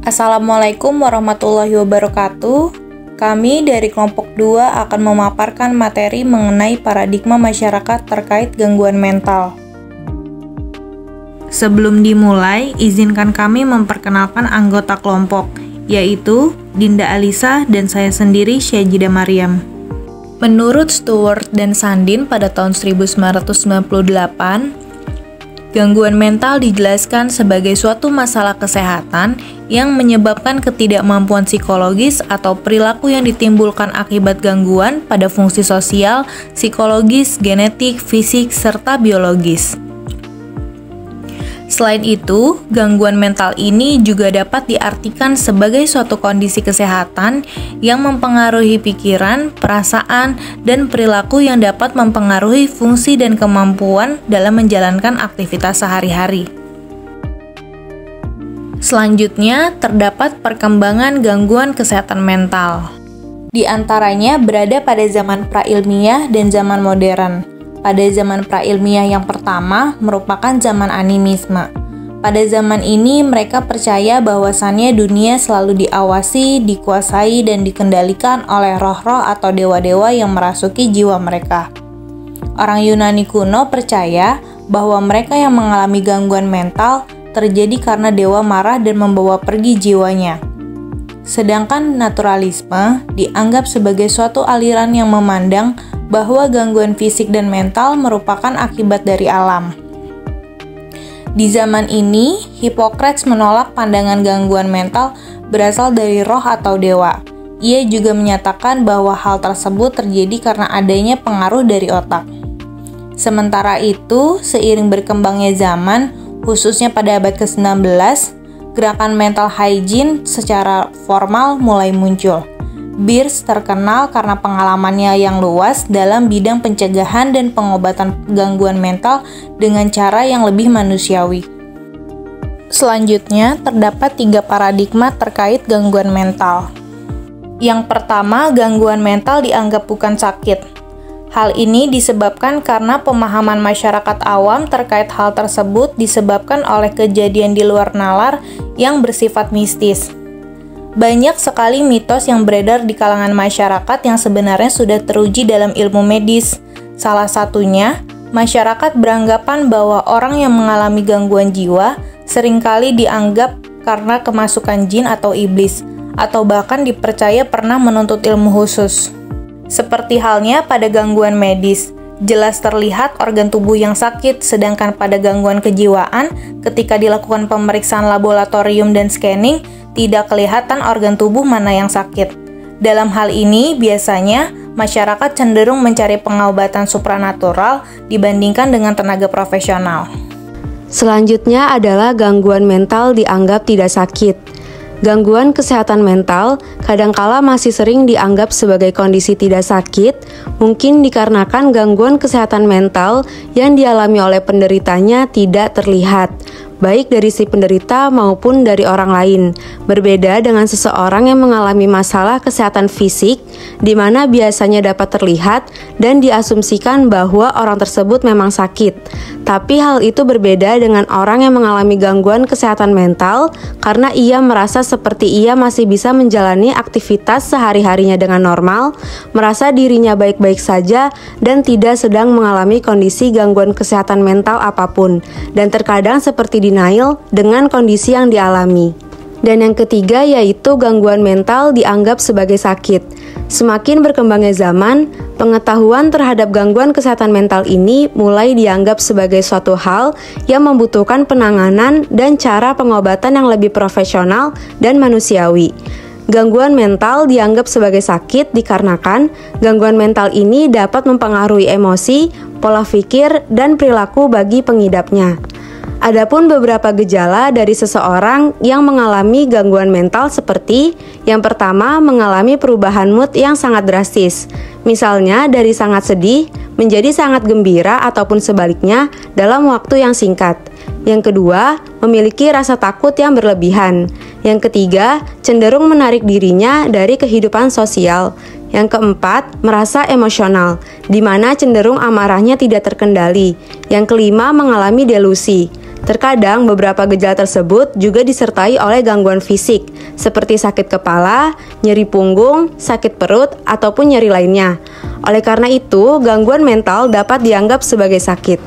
Assalamualaikum warahmatullahi wabarakatuh. Kami dari kelompok 2 akan memaparkan materi mengenai paradigma masyarakat terkait gangguan mental. Sebelum dimulai, izinkan kami memperkenalkan anggota kelompok, yaitu Dinda Alisa dan saya sendiri, Syajida Maryam. Menurut Stewart dan Sandin pada tahun 1998, gangguan mental dijelaskan sebagai suatu masalah kesehatan yang menyebabkan ketidakmampuan psikologis atau perilaku yang ditimbulkan akibat gangguan pada fungsi sosial, psikologis, genetik, fisik, serta biologis. Selain itu, gangguan mental ini juga dapat diartikan sebagai suatu kondisi kesehatan yang mempengaruhi pikiran, perasaan, dan perilaku yang dapat mempengaruhi fungsi dan kemampuan dalam menjalankan aktivitas sehari-hari. Selanjutnya, terdapat perkembangan gangguan kesehatan mental. Di antaranya berada pada zaman prailmiah dan zaman modern. Pada zaman prailmiah yang pertama merupakan zaman animisme. Pada zaman ini mereka percaya bahwasannya dunia selalu diawasi, dikuasai, dan dikendalikan oleh roh-roh atau dewa-dewa yang merasuki jiwa mereka. Orang Yunani kuno percaya bahwa mereka yang mengalami gangguan mental terjadi karena dewa marah dan membawa pergi jiwanya. Sedangkan naturalisme dianggap sebagai suatu aliran yang memandang bahwa gangguan fisik dan mental merupakan akibat dari alam. Di zaman ini, Hippocrates menolak pandangan gangguan mental berasal dari roh atau dewa. Ia juga menyatakan bahwa hal tersebut terjadi karena adanya pengaruh dari otak. Sementara itu, seiring berkembangnya zaman, khususnya pada abad ke-19, gerakan mental hygiene secara formal mulai muncul. Beers terkenal karena pengalamannya yang luas dalam bidang pencegahan dan pengobatan gangguan mental dengan cara yang lebih manusiawi. Selanjutnya, terdapat 3 paradigma terkait gangguan mental. Yang pertama, gangguan mental dianggap bukan sakit. Hal ini disebabkan karena pemahaman masyarakat awam terkait hal tersebut disebabkan oleh kejadian di luar nalar yang bersifat mistis. Banyak sekali mitos yang beredar di kalangan masyarakat yang sebenarnya sudah teruji dalam ilmu medis. Salah satunya, masyarakat beranggapan bahwa orang yang mengalami gangguan jiwa seringkali dianggap karena kemasukan jin atau iblis, atau bahkan dipercaya pernah menuntut ilmu khusus. Seperti halnya pada gangguan medis, jelas terlihat organ tubuh yang sakit, sedangkan pada gangguan kejiwaan, ketika dilakukan pemeriksaan laboratorium dan scanning, tidak kelihatan organ tubuh mana yang sakit. Dalam hal ini, biasanya masyarakat cenderung mencari pengobatan supranatural dibandingkan dengan tenaga profesional. Selanjutnya adalah gangguan mental dianggap tidak sakit. Gangguan kesehatan mental kadangkala masih sering dianggap sebagai kondisi tidak sakit, mungkin dikarenakan gangguan kesehatan mental yang dialami oleh penderitanya tidak terlihat, baik dari si penderita maupun dari orang lain. Berbeda dengan seseorang yang mengalami masalah kesehatan fisik, di mana biasanya dapat terlihat dan diasumsikan bahwa orang tersebut memang sakit. Tapi hal itu berbeda dengan orang yang mengalami gangguan kesehatan mental karena ia merasa seperti ia masih bisa menjalani aktivitas sehari-harinya dengan normal, merasa dirinya baik-baik saja dan tidak sedang mengalami kondisi gangguan kesehatan mental apapun, dan terkadang seperti denial dengan kondisi yang dialami. Dan yang ketiga yaitu gangguan mental dianggap sebagai sakit. Semakin berkembangnya zaman, pengetahuan terhadap gangguan kesehatan mental ini mulai dianggap sebagai suatu hal yang membutuhkan penanganan dan cara pengobatan yang lebih profesional dan manusiawi. Gangguan mental dianggap sebagai sakit dikarenakan gangguan mental ini dapat mempengaruhi emosi, pola pikir, dan perilaku bagi pengidapnya. Adapun beberapa gejala dari seseorang yang mengalami gangguan mental seperti yang pertama, mengalami perubahan mood yang sangat drastis. Misalnya dari sangat sedih menjadi sangat gembira ataupun sebaliknya dalam waktu yang singkat. Yang kedua, memiliki rasa takut yang berlebihan. Yang ketiga, cenderung menarik dirinya dari kehidupan sosial. Yang keempat, merasa emosional, di mana cenderung amarahnya tidak terkendali. Yang kelima, mengalami delusi. Terkadang beberapa gejala tersebut juga disertai oleh gangguan fisik, seperti sakit kepala, nyeri punggung, sakit perut, ataupun nyeri lainnya. Oleh karena itu, gangguan mental dapat dianggap sebagai sakit.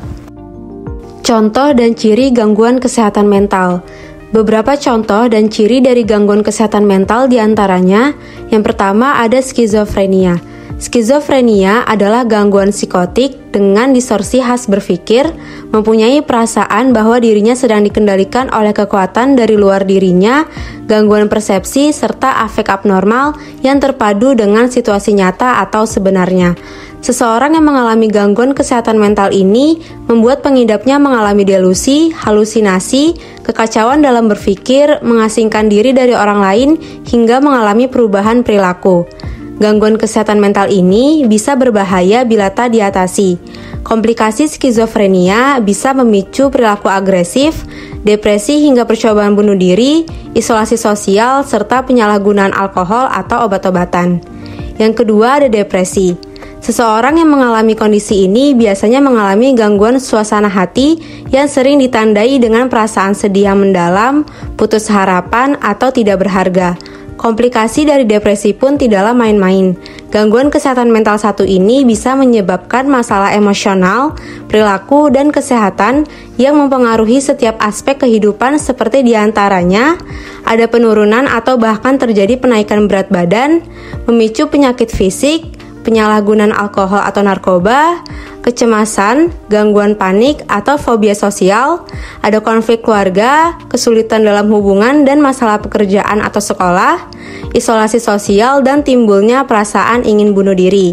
Contoh dan ciri gangguan kesehatan mental. Beberapa contoh dan ciri dari gangguan kesehatan mental diantaranya, yang pertama ada skizofrenia. Skizofrenia adalah gangguan psikotik dengan distorsi khas berpikir, mempunyai perasaan bahwa dirinya sedang dikendalikan oleh kekuatan dari luar dirinya, gangguan persepsi, serta afek abnormal yang terpadu dengan situasi nyata atau sebenarnya. Seseorang yang mengalami gangguan kesehatan mental ini membuat pengidapnya mengalami delusi, halusinasi, kekacauan dalam berpikir, mengasingkan diri dari orang lain, hingga mengalami perubahan perilaku. Gangguan kesehatan mental ini bisa berbahaya bila tak diatasi. Komplikasi skizofrenia bisa memicu perilaku agresif, depresi hingga percobaan bunuh diri, isolasi sosial, serta penyalahgunaan alkohol atau obat-obatan. Yang kedua ada depresi. Seseorang yang mengalami kondisi ini biasanya mengalami gangguan suasana hati yang sering ditandai dengan perasaan sedih yang mendalam, putus harapan, atau tidak berharga. Komplikasi dari depresi pun tidaklah main-main. Gangguan kesehatan mental satu ini bisa menyebabkan masalah emosional, perilaku, dan kesehatan yang mempengaruhi setiap aspek kehidupan seperti diantaranya ada penurunan atau bahkan terjadi penaikan berat badan, memicu penyakit fisik, penyalahgunaan alkohol atau narkoba, kecemasan, gangguan panik atau fobia sosial, ada konflik keluarga, kesulitan dalam hubungan dan masalah pekerjaan atau sekolah, isolasi sosial, dan timbulnya perasaan ingin bunuh diri.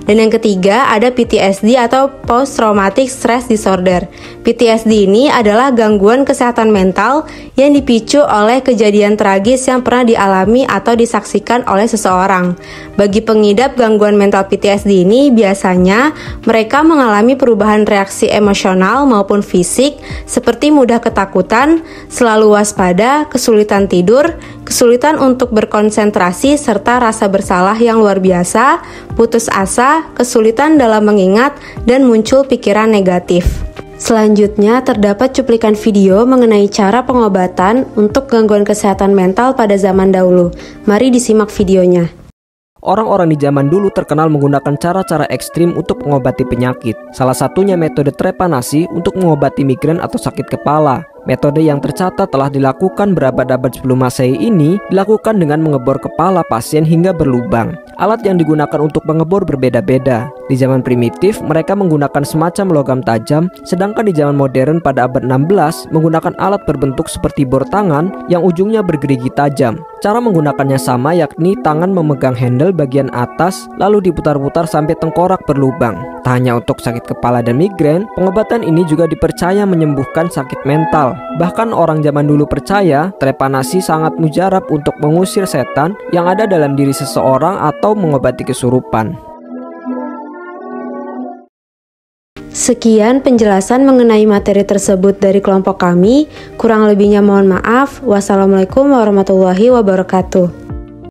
Dan yang ketiga ada PTSD atau Post Traumatic Stress Disorder. PTSD ini adalah gangguan kesehatan mental yang dipicu oleh kejadian tragis yang pernah dialami atau disaksikan oleh seseorang. Bagi pengidap gangguan mental PTSD ini biasanya mereka mengalami perubahan reaksi emosional maupun fisik seperti mudah ketakutan, selalu waspada, kesulitan tidur, kesulitan untuk berkonsentrasi, serta rasa bersalah yang luar biasa, putus asa, kesulitan dalam mengingat, dan muncul pikiran negatif. Selanjutnya, terdapat cuplikan video mengenai cara pengobatan untuk gangguan kesehatan mental pada zaman dahulu. Mari disimak videonya. Orang-orang di zaman dulu terkenal menggunakan cara-cara ekstrim untuk mengobati penyakit. Salah satunya metode trepanasi untuk mengobati migrain atau sakit kepala. Metode yang tercatat telah dilakukan berabad-abad sebelum Masehi ini dilakukan dengan mengebor kepala pasien hingga berlubang. Alat yang digunakan untuk mengebor berbeda-beda. Di zaman primitif, mereka menggunakan semacam logam tajam, sedangkan di zaman modern pada abad 16 menggunakan alat berbentuk seperti bor tangan yang ujungnya bergerigi tajam. Cara menggunakannya sama, yakni tangan memegang handle bagian atas lalu diputar-putar sampai tengkorak berlubang. Tak hanya untuk sakit kepala dan migrain, pengobatan ini juga dipercaya menyembuhkan sakit mental. Bahkan orang zaman dulu percaya trepanasi sangat mujarab untuk mengusir setan yang ada dalam diri seseorang atau mengobati kesurupan. Sekian penjelasan mengenai materi tersebut dari kelompok kami. Kurang lebihnya mohon maaf. Wassalamualaikum warahmatullahi wabarakatuh.